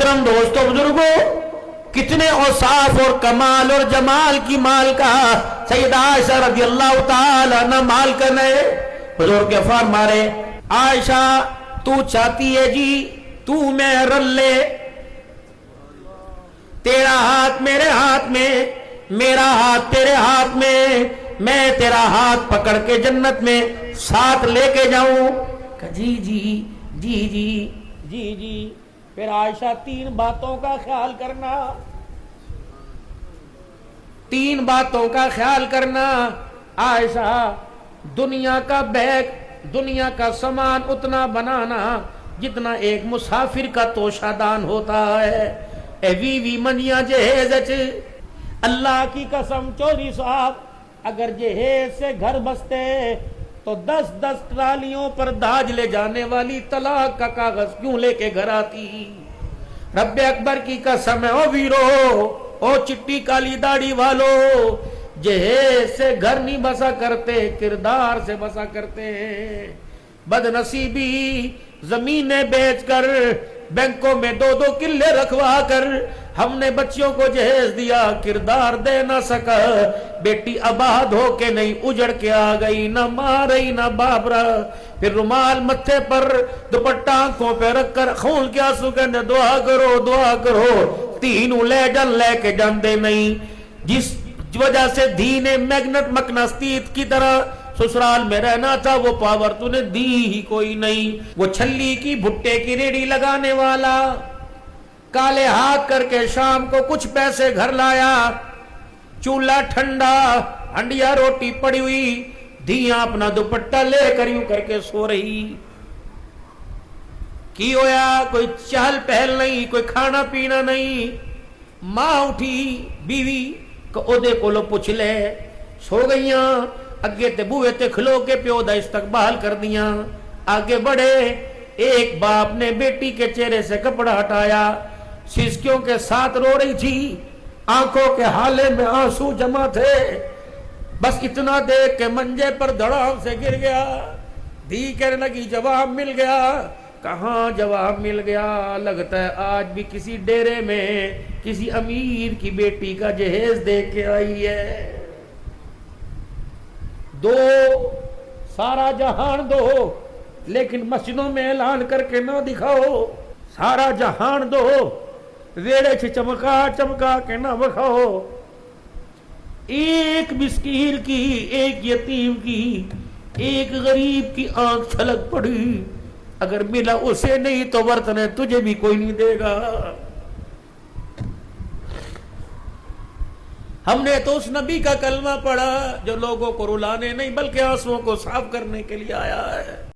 محترم دوستوں بزرگوں، کتنے اوصاف اور کمال اور جمال کی مالکہ سیدہ عائشہ رضی اللہ تعالی عنہ مالکن ہے۔ حضور کے فرما رہے عائشہ تو چاہتی ہے جی تو میں رل لے، تیرا ہاتھ میرے ہاتھ میں، میرا ہاتھ تیرے ہاتھ میں، میں تیرا ہاتھ پکڑ کے جنت میں ساتھ لے کے جاؤں۔ جی جی جی جی جی جی۔ پھر عائشہ تین باتوں کا خیال کرنا، تین باتوں کا خیال کرنا۔ عائشہ دنیا کا بیگ، دنیا کا سامان اتنا بنانا جتنا ایک مسافر کا توشہ دان ہوتا ہے۔ اے وی وی منیاں جہیز اچ، اللہ کی قسم چوری صاحب اگر جہیز سے گھر بستے تو 10 ٹرالیوں پر داج لے جانے والی طلاق کا کاغذ کیوں لے کے گھر آتی؟ رب اکبر کی قسم ہے، او ویرو، او چٹی کالی داڑھی والو، جہیز سے گھر نہیں بسا کرتے، کردار سے بسا کرتے ہیں۔ بد نصیبی زمینیں بیچ کر، بینکوں میں 2 کلے رکھوا کر ہم نے بچیوں کو جہیز دیا، کردار دے نہ سکا، بیٹی آباد ہو کے نہیں اجڑ کے آ گئی، نہ ماں رہی نہ باپ رہا۔ پھر رومال متھے پر، دوپٹہ آنکھوں پہ رکھ کر خون کے آنسو کہنے دعا کرو دعا کرو، تینوں لے جن لے کے جاندے نہیں۔ جس وجہ سے دھی نے میگنٹ مقناطیس کی طرح سسرال میں رہنا تھا، وہ پاور تو نے دی ہی کوئی نہیں۔ وہ چھلی کی بھٹے کی ریڑھی لگانے والا کالے ہاتھ کر کے شام کو کچھ پیسے گھر لایا، چولہا ٹھنڈا، ہنڈیا روٹی پڑی ہوئی، دھیاں اپنا دوپٹہ لے کر یوں کر کے سو رہی۔ کی ہویا؟ کوئی چہل پہل نہیں، کوئی کھانا پینا نہیں۔ ماں اٹھی، بیوی کو اودے کولو پوچھ لے، سو گئیاں، اگے تے بوئے تے کھلو کے پیو دا استقبال کر دیاں۔ آگے بڑھے، ایک باپ نے بیٹی کے چہرے سے کپڑا ہٹایا، سسکیوں کے ساتھ رو رہی تھی، آنکھوں کے حالے میں آنسو جمع تھے، بس اتنا دیکھ کے منجے پر دھڑام سے گر گیا۔ دھی کہنے لگی جواب مل گیا۔ کہاں جواب مل گیا؟ لگتا ہے آج بھی کسی ڈیرے میں کسی امیر کی بیٹی کا جہیز دے کے آئی ہے۔ دو، سارا جہان دو، لیکن مسجدوں میں اعلان کر کے نہ دکھاؤ۔ سارا جہان دو، ویڑے سے چمکا چمکا کے نہ بکھاؤ۔ ایک مسکین کی، ایک یتیم کی، ایک غریب کی آنکھ چھلک پڑی، اگر ملا اسے نہیں تو ورتنے تجھے بھی کوئی نہیں دے گا۔ ہم نے تو اس نبی کا کلمہ پڑھا جو لوگوں کو رلانے نہیں بلکہ آنسوؤں کو صاف کرنے کے لیے آیا ہے۔